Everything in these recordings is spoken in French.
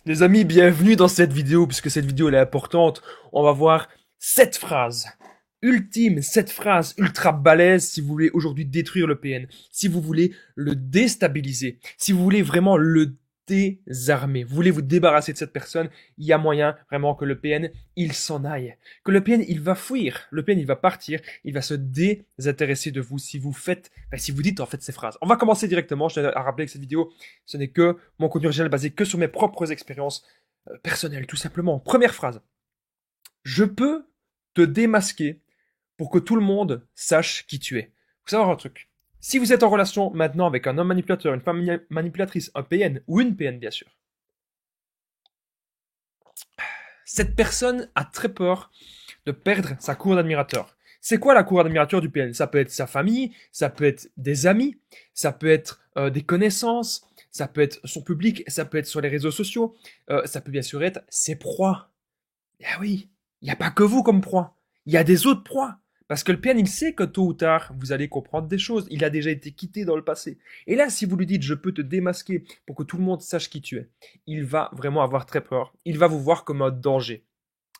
Les amis, bienvenue dans cette vidéo, puisque cette vidéo elle est importante. On va voir 7 phrases ultimes, 7 phrases ultra balèzes si vous voulez aujourd'hui détruire le PN, si vous voulez le déstabiliser, si vous voulez vraiment le désarmer, vous voulez vous débarrasser de cette personne, il y a moyen vraiment que le PN, il s'en aille. Que le PN, il va fuir, le PN, il va partir, il va se désintéresser de vous si vous faites, si vous dites en fait ces phrases. On va commencer directement, je tiens à rappeler que cette vidéo, ce n'est que mon contenu original basé que sur mes propres expériences personnelles, tout simplement. Première phrase. Je peux te démasquer pour que tout le monde sache qui tu es. Faut savoir un truc. Si vous êtes en relation maintenant avec un homme manipulateur, une femme manipulatrice, un PN ou une PN bien sûr, cette personne a très peur de perdre sa cour d'admirateurs. C'est quoi la cour d'admirateurs du PN? Ça peut être sa famille, ça peut être des amis, ça peut être des connaissances, ça peut être son public, ça peut être sur les réseaux sociaux, ça peut bien sûr être ses proies. Ah oui, il n'y a pas que vous comme proie. Il y a des autres proies. Parce que le PN, il sait que tôt ou tard, vous allez comprendre des choses. Il a déjà été quitté dans le passé. Et là, si vous lui dites, je peux te démasquer pour que tout le monde sache qui tu es, il va vraiment avoir très peur. Il va vous voir comme un danger.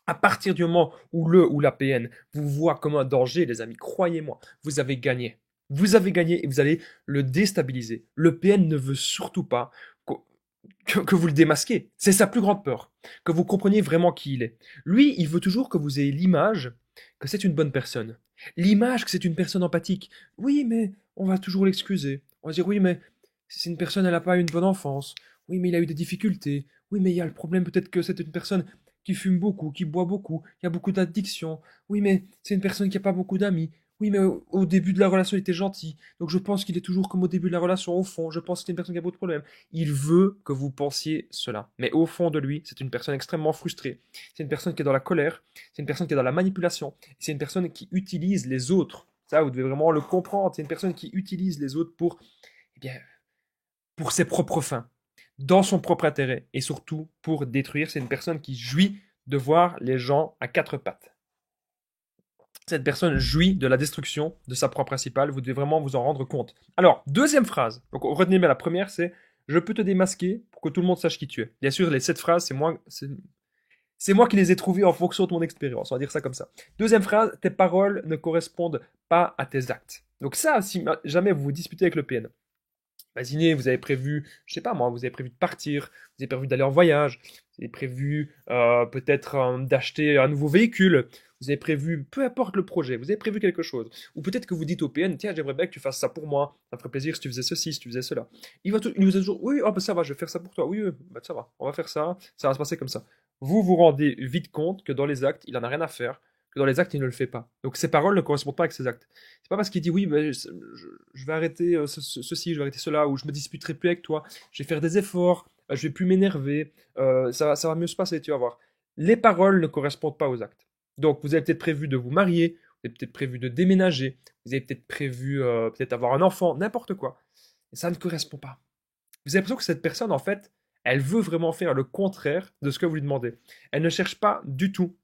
À partir du moment où le ou la PN vous voit comme un danger, les amis, croyez-moi, vous avez gagné. Vous avez gagné et vous allez le déstabiliser. Le PN ne veut surtout pas que vous le démasquez. C'est sa plus grande peur. Que vous compreniez vraiment qui il est. Lui, il veut toujours que vous ayez l'image que c'est une bonne personne. L'image que c'est une personne empathique. Oui, mais on va toujours l'excuser. On va dire, oui, mais c'est une personne, elle n'a pas eu une bonne enfance. Oui, mais il a eu des difficultés. Oui, mais il y a le problème peut-être que c'est une personne qui fume beaucoup, qui boit beaucoup, qui a beaucoup d'addiction. Oui, mais c'est une personne qui n'a pas beaucoup d'amis. Oui, mais au début de la relation, il était gentil. Donc je pense qu'il est toujours comme au début de la relation, au fond. Je pense que c'est une personne qui a beaucoup de problèmes. Il veut que vous pensiez cela. Mais au fond de lui, c'est une personne extrêmement frustrée. C'est une personne qui est dans la colère. C'est une personne qui est dans la manipulation. C'est une personne qui utilise les autres. Ça, vous devez vraiment le comprendre. C'est une personne qui utilise les autres pour, eh bien, pour ses propres fins, dans son propre intérêt et surtout pour détruire. C'est une personne qui jouit de voir les gens à quatre pattes. Cette personne jouit de la destruction de sa proie principale. Vous devez vraiment vous en rendre compte. Alors, deuxième phrase. Donc, retenez bien la première, c'est je peux te démasquer pour que tout le monde sache qui tu es. Bien sûr, les 7 phrases, c'est moi qui les ai trouvées en fonction de mon expérience. On va dire ça comme ça. Deuxième phrase, tes paroles ne correspondent pas à tes actes. Donc ça, si jamais vous vous disputez avec le PN, imaginez, vous avez prévu, je sais pas moi, vous avez prévu de partir, vous avez prévu d'aller en voyage, vous avez prévu peut-être d'acheter un nouveau véhicule, vous avez prévu, peu importe le projet, vous avez prévu quelque chose. Ou peut-être que vous dites au PN, tiens, j'aimerais bien que tu fasses ça pour moi, ça me ferait plaisir si tu faisais ceci, si tu faisais cela. Il vous a toujours, oui, oh, bah, ça va, je vais faire ça pour toi, oui, bah, ça va, on va faire ça va se passer comme ça. Vous vous rendez vite compte que dans les actes, il en a rien à faire, que dans les actes, il ne le fait pas. Donc ses paroles ne correspondent pas avec ses actes. C'est pas parce qu'il dit oui, mais je vais arrêter ceci, je vais arrêter cela, ou je me disputerai plus avec toi, je vais faire des efforts, je vais plus m'énerver, ça va mieux se passer, tu vas voir. Les paroles ne correspondent pas aux actes. Donc vous avez peut-être prévu de vous marier, vous avez peut-être prévu de déménager, vous avez peut-être prévu peut-être avoir un enfant, n'importe quoi. Et ça ne correspond pas. Vous avez l'impression que cette personne, en fait, elle veut vraiment faire le contraire de ce que vous lui demandez. Elle ne cherche pas du tout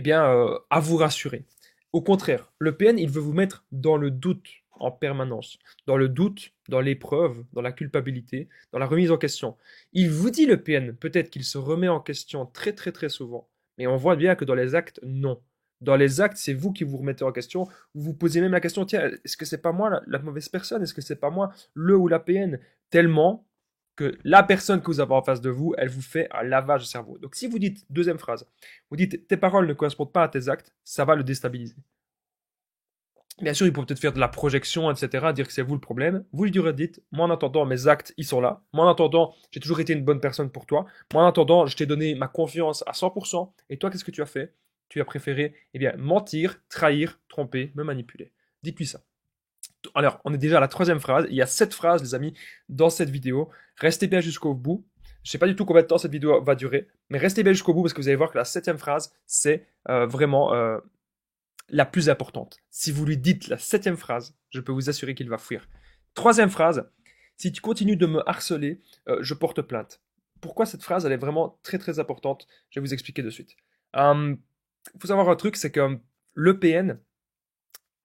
à vous rassurer. Au contraire, le PN, il veut vous mettre dans le doute en permanence. Dans le doute, dans l'épreuve, dans la culpabilité, dans la remise en question. Il vous dit, le PN, peut-être qu'il se remet en question très très très souvent. Mais on voit bien que dans les actes, non. Dans les actes, c'est vous qui vous remettez en question. Vous vous posez même la question, tiens, est-ce que c'est pas moi la mauvaise personne? Est-ce que c'est pas moi le ou la PN? Tellement que la personne que vous avez en face de vous, elle vous fait un lavage de cerveau. Donc si vous dites, deuxième phrase, vous dites tes paroles ne correspondent pas à tes actes, ça va le déstabiliser. Bien sûr, il peut peut-être faire de la projection, etc., dire que c'est vous le problème. Vous lui direz, dites, moi en attendant, mes actes, ils sont là. Moi en attendant, j'ai toujours été une bonne personne pour toi. Moi en attendant, je t'ai donné ma confiance à 100%. Et toi, qu'est-ce que tu as fait? Tu as préféré, mentir, trahir, tromper, me manipuler. Dites-lui ça. Alors, on est déjà à la troisième phrase. Il y a 7 phrases, les amis, dans cette vidéo. Restez bien jusqu'au bout. Je ne sais pas du tout combien de temps cette vidéo va durer, mais restez bien jusqu'au bout parce que vous allez voir que la septième phrase, c'est vraiment la plus importante. Si vous lui dites la septième phrase, je peux vous assurer qu'il va fuir. Troisième phrase, si tu continues de me harceler, je porte plainte. Pourquoi cette phrase, elle est vraiment très très importante? Je vais vous expliquer de suite. Il faut savoir un truc, c'est que le PN,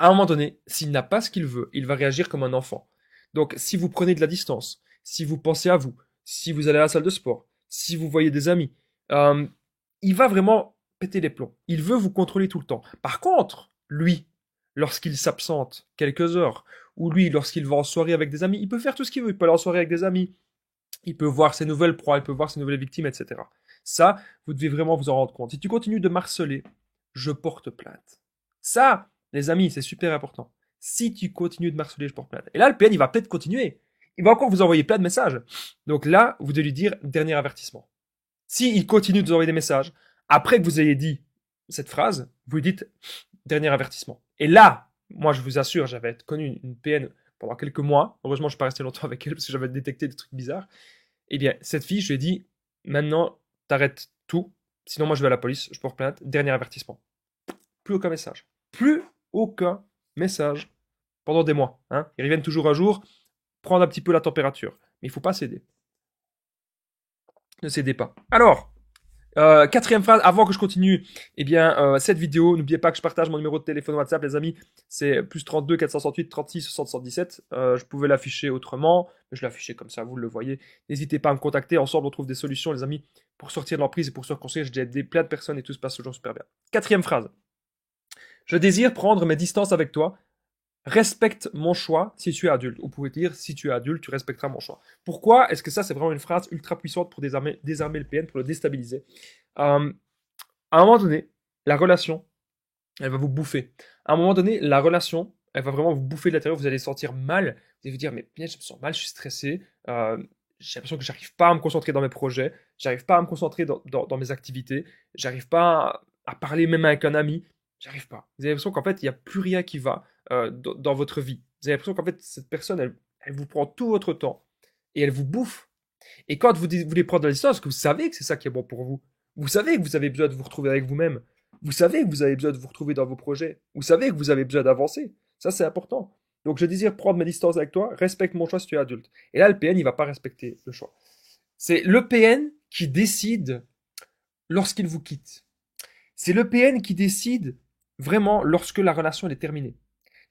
à un moment donné, s'il n'a pas ce qu'il veut, il va réagir comme un enfant. Donc, si vous prenez de la distance, si vous pensez à vous, si vous allez à la salle de sport, si vous voyez des amis. Euh, il va vraiment péter les plombs. Il veut vous contrôler tout le temps. Par contre, lui, lorsqu'il s'absente quelques heures, ou lui, lorsqu'il va en soirée avec des amis, il peut faire tout ce qu'il veut. Il peut aller en soirée avec des amis, il peut voir ses nouvelles proies, il peut voir ses nouvelles victimes, etc. Ça, vous devez vraiment vous en rendre compte. Si tu continues de marceler, je porte plainte. Ça, les amis, c'est super important. Si tu continues de marceler, je porte plainte. Et là, le PN, il va peut-être continuer. Il va encore vous envoyer plein de messages. Donc là, vous devez lui dire dernier avertissement. S'il continue de vous envoyer des messages, après que vous ayez dit cette phrase, vous lui dites dernier avertissement. Et là, moi, je vous assure, j'avais connu une PN pendant quelques mois. Heureusement, je ne suis pas resté longtemps avec elle parce que j'avais détecté des trucs bizarres. Eh bien, cette fille, je lui ai dit, maintenant, t'arrêtes tout. Sinon, moi, je vais à la police, je porte plainte. Dernier avertissement. Plus aucun message. Plus aucun message pendant des mois. Hein. Ils reviennent toujours un jour, prendre un petit peu la température. Mais il ne faut pas céder. Ne cédez pas. Alors, quatrième phrase, avant que je continue, eh bien, cette vidéo, n'oubliez pas que je partage mon numéro de téléphone WhatsApp, les amis, c'est plus 32 468 36 77. Je pouvais l'afficher autrement, mais je l'ai affiché comme ça, vous le voyez. N'hésitez pas à me contacter, ensemble on trouve des solutions, les amis, pour sortir de l'emprise et pour se reconstruire. J'ai aidé plein de personnes et tout se passe toujours super bien. Quatrième phrase, je désire prendre mes distances avec toi. Respecte mon choix si tu es adulte. Vous pouvez dire, si tu es adulte, tu respecteras mon choix. Pourquoi est-ce que ça, c'est vraiment une phrase ultra puissante pour désarmer le PN, pour le déstabiliser à un moment donné, la relation, elle va vous bouffer. À un moment donné, la relation, elle va vraiment vous bouffer de l'intérieur, vous allez sentir mal, vous allez vous dire, mais bien, je me sens mal, je suis stressé, j'ai l'impression que j'arrive pas à me concentrer dans mes projets, j'arrive pas à me concentrer dans mes activités, j'arrive pas à parler même avec un ami, j'arrive pas. Vous avez l'impression qu'en fait, il n'y a plus rien qui va dans votre vie. Vous avez l'impression qu'en fait, cette personne, elle vous prend tout votre temps et elle vous bouffe. Et quand vous voulez prendre de la distance, parce que vous savez que c'est ça qui est bon pour vous, vous savez que vous avez besoin de vous retrouver avec vous-même, vous savez que vous avez besoin de vous retrouver dans vos projets, vous savez que vous avez besoin d'avancer. Ça, c'est important. Donc, je désire prendre mes distances avec toi, respecte mon choix si tu es adulte. Et là, le PN, il va pas respecter le choix. C'est le PN qui décide lorsqu'il vous quitte. C'est le PN qui décide vraiment lorsque la relation est terminée.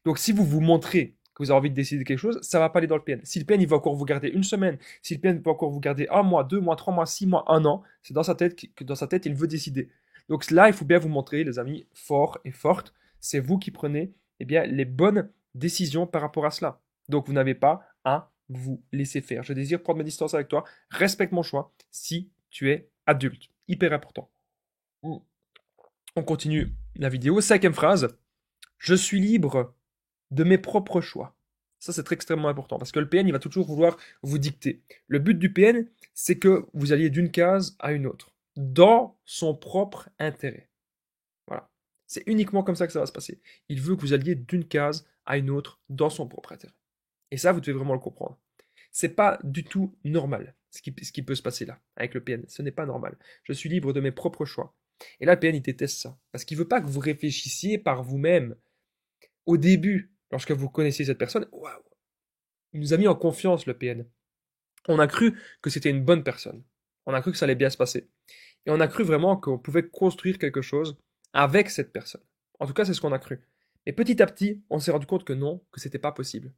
Donc, si vous vous montrez que vous avez envie de décider quelque chose, ça va pas aller dans le PN. Si le PN il va encore vous garder une semaine, si le PN peut encore vous garder un mois, 2 mois, 3 mois, 6 mois, un an, c'est dans sa tête que dans sa tête il veut décider. Donc là, il faut bien vous montrer, les amis, fort et forte. C'est vous qui prenez eh bien, les bonnes décisions par rapport à cela. Donc vous n'avez pas à vous laisser faire. Je désire prendre mes distances avec toi. Respecte mon choix si tu es adulte. Hyper important. On continue la vidéo. Cinquième phrase. Je suis libre de mes propres choix. Ça, c'est extrêmement important parce que le PN, il va toujours vouloir vous dicter. Le but du PN, c'est que vous alliez d'une case à une autre, dans son propre intérêt. Voilà. C'est uniquement comme ça que ça va se passer. Il veut que vous alliez d'une case à une autre, dans son propre intérêt. Et ça, vous devez vraiment le comprendre. C'est pas du tout normal, ce qui peut se passer là, avec le PN. Ce n'est pas normal. Je suis libre de mes propres choix. Et là, le PN, il déteste ça. Parce qu'il veut pas que vous réfléchissiez par vous-même. Au début, lorsque vous connaissiez cette personne, waouh, il nous a mis en confiance, le PN. On a cru que c'était une bonne personne. On a cru que ça allait bien se passer. Et on a cru vraiment qu'on pouvait construire quelque chose avec cette personne. En tout cas, c'est ce qu'on a cru. Mais petit à petit, on s'est rendu compte que non, que c'était pas possible.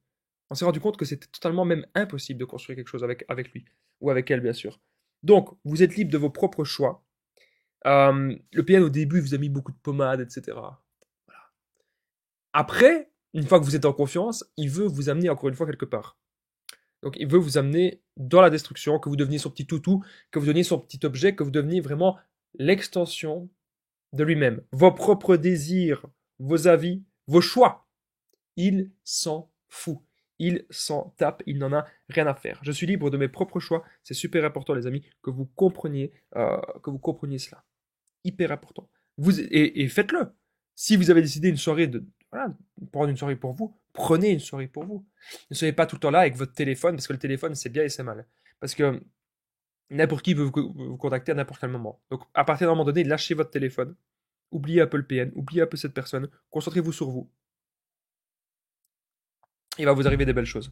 On s'est rendu compte que c'était totalement même impossible de construire quelque chose avec lui. Ou avec elle, bien sûr. Donc, vous êtes libre de vos propres choix. Le PN, au début, vous a mis beaucoup de pommade, etc. Voilà. Après, une fois que vous êtes en confiance, il veut vous amener encore une fois quelque part. Donc il veut vous amener dans la destruction, que vous deveniez son petit toutou, que vous deveniez son petit objet, que vous deveniez vraiment l'extension de lui-même. Vos propres désirs, vos avis, vos choix. Il s'en fout. Il s'en tape, il n'en a rien à faire. Je suis libre de mes propres choix. C'est super important, les amis, que vous compreniez cela. Hyper important. Et faites-le. Si vous avez décidé une soirée voilà, prendre une soirée pour vous, prenez une soirée pour vous. Ne soyez pas tout le temps là avec votre téléphone, parce que le téléphone, c'est bien et c'est mal. Parce que n'importe qui veut vous contacter à n'importe quel moment. Donc, à partir d'un moment donné, lâchez votre téléphone. Oubliez un peu le PN, oubliez un peu cette personne. Concentrez-vous sur vous. Il va vous arriver des belles choses.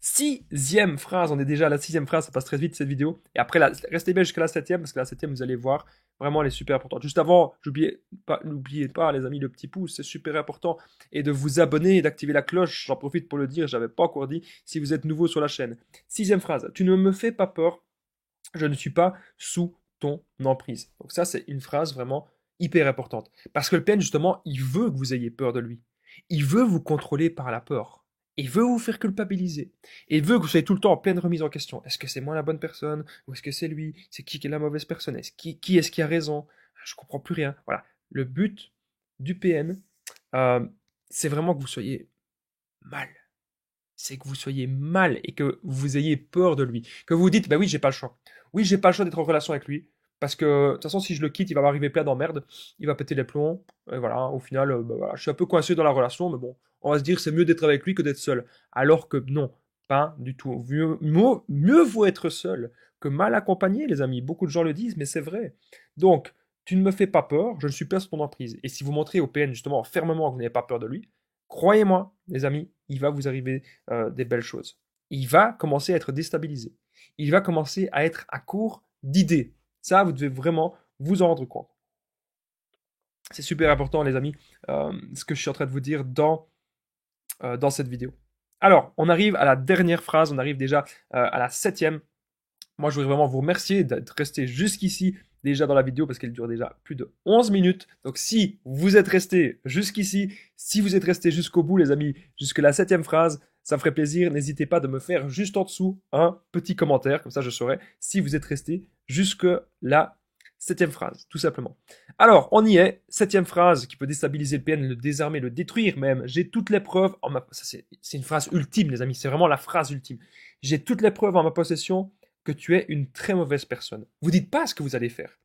Sixième phrase, on est déjà à la sixième phrase, ça passe très vite cette vidéo. Et après, restez bien jusqu'à la septième, parce que la septième, vous allez voir, vraiment, elle est super importante. Juste avant, n'oubliez pas, les amis, le petit pouce, c'est super important. Et de vous abonner et d'activer la cloche, j'en profite pour le dire, j'avais pas encore dit, si vous êtes nouveau sur la chaîne. Sixième phrase, tu ne me fais pas peur, Je ne suis pas sous ton emprise. Donc ça, c'est une phrase vraiment hyper importante. Parce que le PN, justement, il veut que vous ayez peur de lui. Il veut vous contrôler par la peur. Il veut vous faire culpabiliser. Et il veut que vous soyez tout le temps en pleine remise en question. Est-ce que c'est moi la bonne personne? Ou est-ce que c'est lui? C'est qui est la mauvaise personne? Qui est-ce qui a raison? Je comprends plus rien. Voilà. Le but du PN, euh, c'est vraiment que vous soyez mal. C'est que vous soyez mal et que vous ayez peur de lui. Que vous vous dites, bah oui, j'ai pas le choix. Oui, j'ai pas le choix d'être en relation avec lui. Parce que, de toute façon, si je le quitte, il va m'arriver plein d'emmerdes. Il va péter les plombs. Et voilà, au final, bah voilà, je suis un peu coincé dans la relation, mais bon, on va se dire, c'est mieux d'être avec lui que d'être seul. Alors que non, pas du tout. Mieux vaut être seul que mal accompagné, les amis. Beaucoup de gens le disent, mais c'est vrai. Donc, tu ne me fais pas peur, je ne suis pas sous ton emprise. Et si vous montrez au PN, justement, fermement que vous n'avez pas peur de lui, croyez-moi, les amis, il va vous arriver des belles choses. Il va commencer à être déstabilisé. Il va commencer à être à court d'idées. Ça, vous devez vraiment vous en rendre compte. C'est super important, les amis, ce que je suis en train de vous dire dans cette vidéo. Alors, on arrive à la dernière phrase, on arrive déjà à la 7e. Moi, je voudrais vraiment vous remercier d'être resté jusqu'ici déjà dans la vidéo parce qu'elle dure déjà plus de 11 minutes. Donc, si vous êtes resté jusqu'ici, si vous êtes resté jusqu'au bout, les amis, jusque la 7e phrase, ça me ferait plaisir. N'hésitez pas de me faire juste en dessous un petit commentaire, comme ça je saurai si vous êtes resté jusque la 7e phrase, tout simplement. Alors, on y est. 7e phrase qui peut déstabiliser le PN, le désarmer, le détruire même. J'ai toutes les preuves en ma... Ça, c'est une phrase ultime, les amis. C'est vraiment la phrase ultime. J'ai toutes les preuves en ma possession que tu es une très mauvaise personne. Vous dites pas ce que vous allez faire.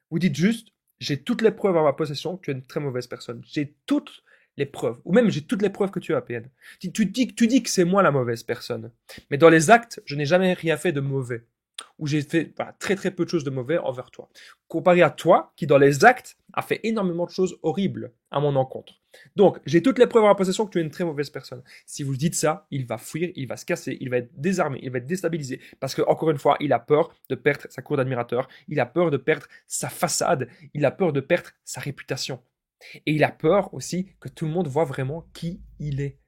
Vous dites juste, j'ai toutes les preuves en ma possession que tu es une très mauvaise personne. J'ai toutes les preuves. Ou même, j'ai toutes les preuves que tu es APN. Tu dis que c'est moi la mauvaise personne. Mais dans les actes, je n'ai jamais rien fait de mauvais. Ou j'ai fait très très peu de choses de mauvais envers toi. Comparé à toi, qui dans les actes a fait énormément de choses horribles à mon encontre. Donc, j'ai toutes les preuves en ma possession que tu es une très mauvaise personne. Si vous dites ça, il va fuir, il va se casser, il va être désarmé, il va être déstabilisé. Parce que, encore une fois, il a peur de perdre sa cour d'admirateur, il a peur de perdre sa façade, il a peur de perdre sa réputation. Et il a peur aussi que tout le monde voit vraiment qui il est.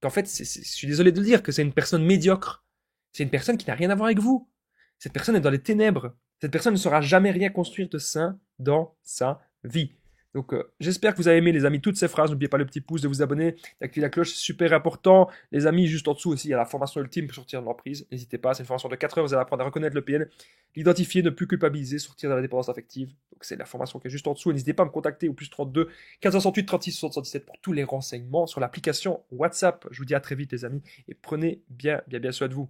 Qu'en fait, je suis désolé de le dire, que c'est une personne médiocre. C'est une personne qui n'a rien à voir avec vous. Cette personne est dans les ténèbres. Cette personne ne saura jamais rien construire de sain dans sa vie. Donc, j'espère que vous avez aimé, les amis, toutes ces phrases. N'oubliez pas le petit pouce, de vous abonner, d'activer la cloche, c'est super important. Les amis, juste en dessous aussi, il y a la formation ultime pour sortir de l'emprise. N'hésitez pas, c'est une formation de 4 heures. Vous allez apprendre à reconnaître le PN, l'identifier, ne plus culpabiliser, sortir de la dépendance affective. Donc, c'est la formation qui est juste en dessous. N'hésitez pas à me contacter au plus 32 1568 36 77 pour tous les renseignements sur l'application WhatsApp. Je vous dis à très vite, les amis, et prenez bien soin de vous.